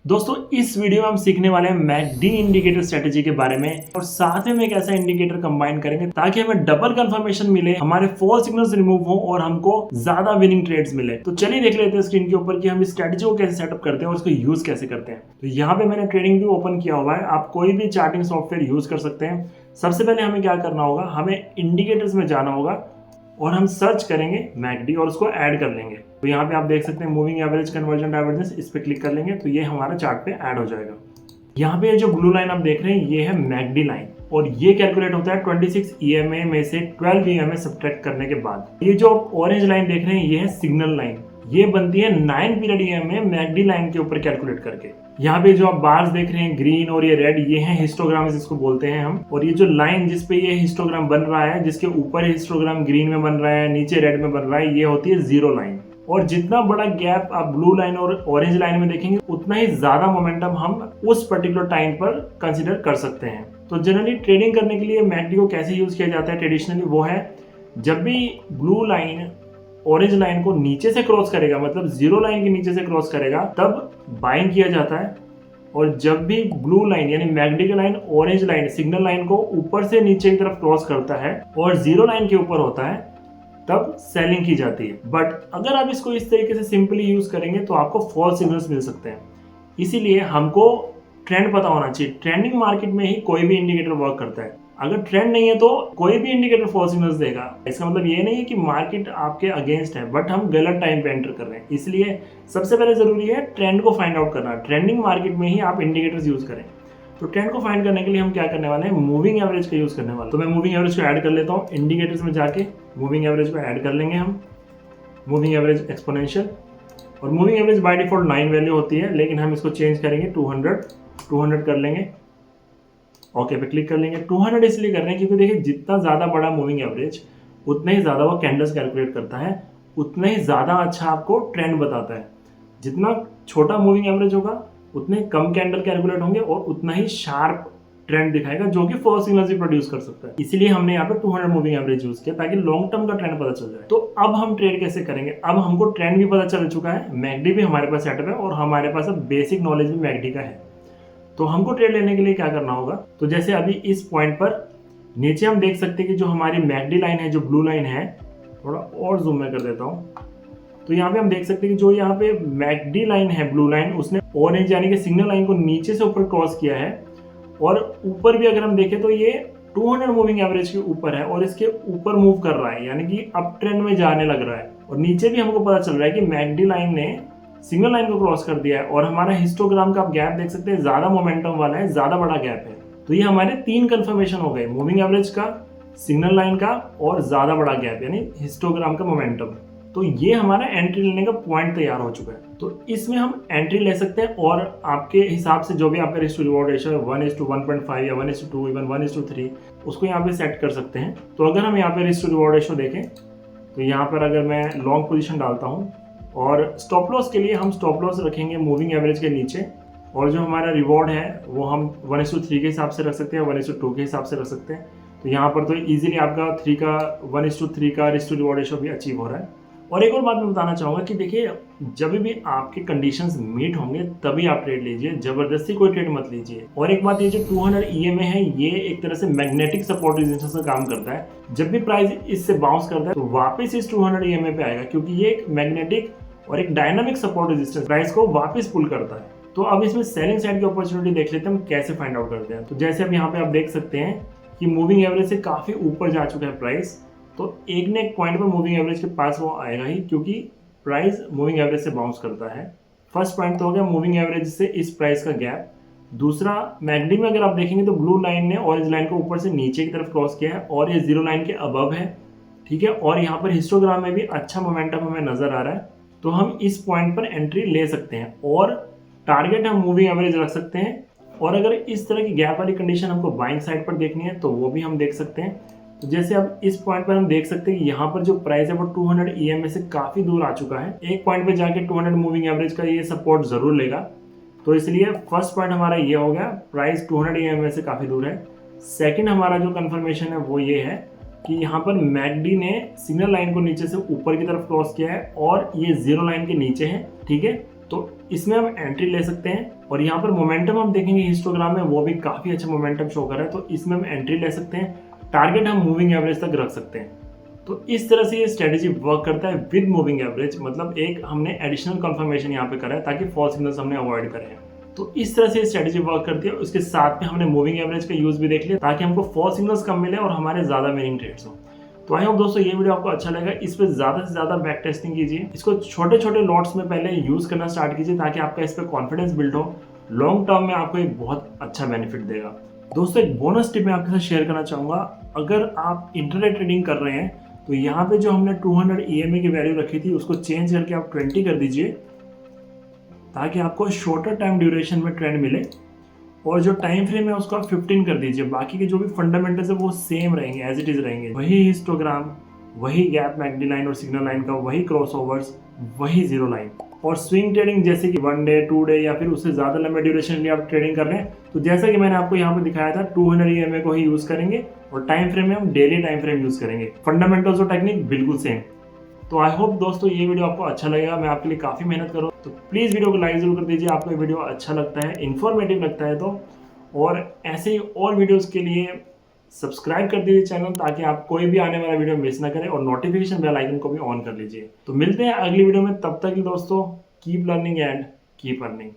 दोस्तों इस वीडियो में हम सीखने वाले हैं मैकडी इंडिकेटर स्ट्रेटेजी के बारे में और साथ में एक ऐसा इंडिकेटर कंबाइन करेंगे ताकि हमें डबल कंफर्मेशन मिले, हमारे फॉल्स सिग्नल्स रिमूव हो और हमको ज्यादा विनिंग ट्रेड्स मिले। तो चलिए देख लेते हैं स्क्रीन के ऊपर कि हम इस स्ट्रेटेजी को कैसे सेटअप करते हैं और उसको यूज कैसे करते हैं। तो यहाँ पे मैंने ट्रेडिंग व्यू ओपन किया हुआ है, आप कोई भी चार्टिंग सॉफ्टवेयर यूज कर सकते हैं। सबसे पहले हमें क्या करना होगा, हमें इंडिकेटर्स में जाना होगा और हम सर्च करेंगे मैकडी और उसको ऐड कर लेंगे। तो यहाँ पे आप देख सकते हैं मूविंग एवरेज कन्वर्जन डाइवर्जेंस, इस पे क्लिक कर लेंगे तो ये हमारा चार्ट पे ऐड हो जाएगा। यहाँ पे जो ब्लू लाइन आप देख रहे हैं ये है मैकडी लाइन और ये कैलकुलेट होता है 26 EMA में से 12 EMA सब्ट्रैक्ट करने के बाद। ये जो ऑरेंज लाइन देख रहे हैं ये है सिग्नल लाइन, ये बनती है 9 पीरियड EMA मैकडी लाइन के ऊपर कैलकुलेट करके। यहाँ पे जो आप बार्स देख रहे हैं ग्रीन और ये रेड, ये है हिस्टोग्राम जिसको बोलते हैं हम। और ये जो लाइन जिसपे ये हिस्टोग्राम बन रहा है, जिसके ऊपर हिस्टोग्राम ग्रीन में बन रहा है, नीचे रेड में बन रहा है, ये होती है जीरो लाइन। और जितना बड़ा गैप आप ब्लू लाइन और ऑरेंज लाइन में देखेंगे उतना ही ज्यादा मोमेंटम हम उस पर्टिकुलर टाइम पर कंसिडर कर सकते हैं। तो जनरली ट्रेडिंग करने के लिए मैकडी को कैसे यूज किया जाता है ट्रेडिशनली, वो है जब भी ब्लू लाइन ऑरेंज लाइन को नीचे से क्रॉस करेगा, मतलब जीरो लाइन के नीचे से क्रॉस करेगा, तब बाइंग किया जाता है। और जब भी ब्लू लाइन यानी मैकडी की line orange line signal line को ऊपर से नीचे की तरफ क्रॉस करता है और जीरो लाइन के ऊपर होता है, तब सेलिंग की जाती है। बट अगर आप इसको इस तरीके से सिंपली यूज करेंगे तो आपको फॉल्स सिग्नल्स मिल सकते हैं। इसीलिए हमको ट्रेंड पता होना चाहिए। ट्रेंडिंग मार्केट में ही कोई भी इंडिकेटर वर्क करता है। अगर ट्रेंड नहीं है तो कोई भी इंडिकेटर फॉल्स सिग्नल्स देगा। इसका मतलब ये नहीं है कि मार्केट आपके अगेंस्ट है, बट हम गलत टाइम पे एंटर कर रहे हैं। इसलिए सबसे पहले जरूरी है ट्रेंड को फाइंड आउट करना। ट्रेंडिंग मार्केट में ही आप इंडिकेटर्स यूज करें। तो ट्रेंड को फाइंड करने के लिए हम क्या करने वाले हैं, मूविंग एवरेज का यूज करने वाले। तो मैं मूविंग एवरेज को ऐड कर लेता हूँ। इंडिकेटर्स में जाके मूविंग एवरेज को ऐड कर लेंगे हम, मूविंग एवरेज एक्सपोनेंशियल। और moving average by default 9 value होती है, लेकिन हम इसको चेंज करेंगे 200 कर लेंगे। ओके पे क्लिक कर लेंगे। 200 इसलिए कर रहे हैं क्योंकि देखिए जितना ज़्यादा बड़ा मूविंग एवरेज उतना ही ज़्यादा वो कैंडल्स कैलकुलेट करता है, उतना ही ज़्यादा अच्छा आपको ट्रेंड बताता है। जितना छोटा मूविंग एवरेज होगा उतने कम कैंडल कैलकुलेट होंगे और उतना ही शार्प ट्रेंड दिखाएगा, जो कि फॉल्स सिग्नल्स भी प्रोड्यूस कर सकता है। इसीलिए हमने यहाँ पे 200 मूविंग एवरेज यूज किया ताकि लॉन्ग टर्म का ट्रेंड पता चल जाए। तो अब हम ट्रेड कैसे करेंगे, अब हमको ट्रेंड भी पता चल चुका है, मैकडी भी हमारे पास सेटअप है और हमारे पास अब बेसिक नॉलेज भी मैकडी का है। तो हमको ट्रेड लेने के लिए क्या करना होगा, तो जैसे अभी इस पॉइंट पर नीचे हम देख सकते हैं कि जो हमारी मैकडी लाइन है, जो ब्लू लाइन है, थोड़ा और जूम में कर देता हूँ। तो यहाँ पे हम देख सकते हैं कि जो यहाँ पे मैकडी लाइन है ब्लू लाइन, उसने ऑरेंज यानी कि सिग्नल लाइन को नीचे से ऊपर क्रॉस किया है। और ऊपर भी अगर हम देखें तो ये 200 मूविंग एवरेज के ऊपर है और इसके ऊपर मूव कर रहा है, यानी कि अप ट्रेंड में जाने लग रहा है। और नीचे भी हमको पता चल रहा है कि मैकडी लाइन ने सिग्नल लाइन को क्रॉस कर दिया है और हमारा हिस्टोग्राम का आप गैप देख सकते हैं, ज्यादा मोमेंटम वाला है, ज्यादा बड़ा गैप है। तो ये हमारे 3 कंफर्मेशन हो गए, मूविंग एवरेज का, सिग्नल लाइन का और ज्यादा बड़ा गैप यानी हिस्टोग्राम का मोमेंटम। तो ये हमारा एंट्री लेने का पॉइंट तैयार हो चुका है। तो इसमें हम एंट्री ले सकते हैं और आपके हिसाब से जो भी आपका रिस्क टू रिवॉर्ड रेशियो है 1:1.5 या 1:2, इवन 1:3, उसको यहाँ पे सेट कर सकते हैं। तो अगर हम यहाँ पे रिस्क टू रिवॉर्ड रेशियो देखें तो यहाँ पर अगर मैं लॉन्ग पोजीशन डालता हूँ और स्टॉप लॉस के लिए हम स्टॉप लॉस रखेंगे मूविंग एवरेज के नीचे, और जो हमारा रिवॉर्ड है वो हम 1:3 के हिसाब से रख सकते हैं, 1:2 के हिसाब से रख सकते हैं। तो यहाँ पर तो इजीली आपका 1:3 का रिस्क टू रिवॉर्ड रेशियो भी अचीव हो रहा है। और एक और बात मैं बताना चाहूँगा कि देखिए जब भी आपके कंडीशंस मीट होंगे तभी आप ट्रेड लीजिए, जबरदस्ती कोई ट्रेड मत लीजिए। और एक बात, ये जो 200 EMA है ये एक तरह से मैग्नेटिक सपोर्ट रेजिस्टेंस का काम करता है। जब भी प्राइस इससे बाउंस करता है तो वापस इस 200 EMA पे आएगा, क्योंकि ये एक मैग्नेटिक और एक डायनामिक सपोर्ट रेजिस्टेंस प्राइस को वापस पुल करता है। तो अब इसमें सेलिंग साइड की अपॉर्चुनिटी देख लेते हैं हम कैसे फाइंड आउट करते हैं। तो जैसे अब यहाँ पे आप देख सकते हैं कि मूविंग एवरेज से काफी ऊपर जा चुका है प्राइस, तो एक ने एक पॉइंट पर मूविंग एवरेज के पास वो आएगा ही, क्योंकि प्राइस मूविंग एवरेज से बाउंस करता है। फर्स्ट पॉइंट तो हो गया मूविंग एवरेज से इस प्राइस का गैप। दूसरा, मैकडी में अगर आप देखेंगे तो ब्लू लाइन ने ऑरेंज लाइन को ऊपर से नीचे की तरफ क्रॉस किया है और ये जीरो लाइन के अबव है, ठीक है। और यहाँ पर हिस्टोग्राम में भी अच्छा मोमेंटम हमें नजर आ रहा है, तो हम इस पॉइंट पर एंट्री ले सकते हैं और टारगेट हम मूविंग एवरेज रख सकते हैं। और अगर इस तरह की गैप वाली कंडीशन हमको बाइंग साइड पर देखनी है तो वो भी हम देख सकते हैं। तो जैसे अब इस पॉइंट पर हम देख सकते हैं कि यहाँ पर जो प्राइस है वो 200 EMA से काफी दूर आ चुका है। एक पॉइंट पे जाके 200 मूविंग एवरेज का ये सपोर्ट जरूर लेगा। तो इसलिए फर्स्ट पॉइंट हमारा ये हो गया, प्राइस 200 EMA से काफी दूर है। सेकंड हमारा जो कंफर्मेशन है वो ये है कि यहाँ पर मैकडी ने सिग्नल लाइन को नीचे से ऊपर की तरफ क्रॉस किया है और ये जीरो लाइन के नीचे है, ठीक है। तो इसमें हम एंट्री ले सकते हैं और यहाँ पर मोमेंटम हम देखेंगे हिस्टोग्राम में, वो भी काफी अच्छा मोमेंटम शो कर रहा है, तो इसमें हम एंट्री ले सकते हैं। टारगेट हम मूविंग एवरेज तक रख सकते हैं। तो इस तरह से ये स्ट्रेटेजी वर्क करता है विद मूविंग एवरेज, मतलब एक हमने एडिशनल कंफर्मेशन यहाँ पे करा है ताकि फॉल्स सिग्नल्स हमने अवॉइड करें। तो इस तरह से ये स्ट्रेटेजी वर्क करती है। उसके साथ में हमने मूविंग एवरेज का यूज भी देख लिया ताकि हमको फॉल्स सिग्नल्स कम मिले और हमारे ज्यादा विनिंग ट्रेड्स हो। तो आई होप दोस्तों ये वीडियो आपको अच्छा लगा। इस पर ज्यादा से ज्यादा बैक टेस्टिंग कीजिए, इसको छोटे छोटे लॉट्स में पहले यूज करना स्टार्ट कीजिए ताकि आपका इस पर कॉन्फिडेंस बिल्ड हो। लॉन्ग टर्म में आपको एक बहुत अच्छा बेनिफिट देगा। दोस्तों एक बोनस टिप मैं आपके साथ शेयर करना चाहूंगा। अगर आप इंटरनेट ट्रेडिंग कर रहे हैं तो यहाँ पे जो हमने 200 EMA की वैल्यू रखी थी उसको चेंज करके आप 20 कर दीजिए ताकि आपको शॉर्टर टाइम ड्यूरेशन में ट्रेंड मिले, और जो टाइम फ्रेम है उसको आप 15 कर दीजिए। बाकी के जो भी फंडामेंटल्स है वो सेम रहेंगे, एज इट इज रहेंगे। वही हिस्टोग्राम, वही गैप मैकडी लाइन और सिग्नल लाइन का, वही क्रॉसओवर्स, वही जीरो लाइन। और स्विंग ट्रेडिंग जैसे कि 1 डे 2 डे या फिर उससे ज्यादा लंबे ड्यूरेशन के लिए आप ट्रेडिंग कर रहे हैं तो जैसा कि मैंने आपको यहाँ पे दिखाया था 200 EMA को ही यूज करेंगे और टाइम फ्रेम में हम डेली टाइम फ्रेम यूज करेंगे। फंडामेंटल्स और टेक्निक बिल्कुल सेम। तो आई होप दोस्तों ये वीडियो आपको अच्छा लगेगा। मैं आपके लिए काफी मेहनत कर रहा हूँ, तो प्लीज वीडियो को लाइक जरूर कर दीजिए आपको ये वीडियो अच्छा लगता है, इन्फॉर्मेटिव लगता है तो। और ऐसे ही और वीडियोस के लिए सब्सक्राइब कर दीजिए चैनल ताकि आप कोई भी आने वाला वीडियो मिस ना करें, और नोटिफिकेशन बेल आइकन को भी ऑन कर लीजिए। तो मिलते हैं अगली वीडियो में, तब तक दोस्तों keep learning and keep earning.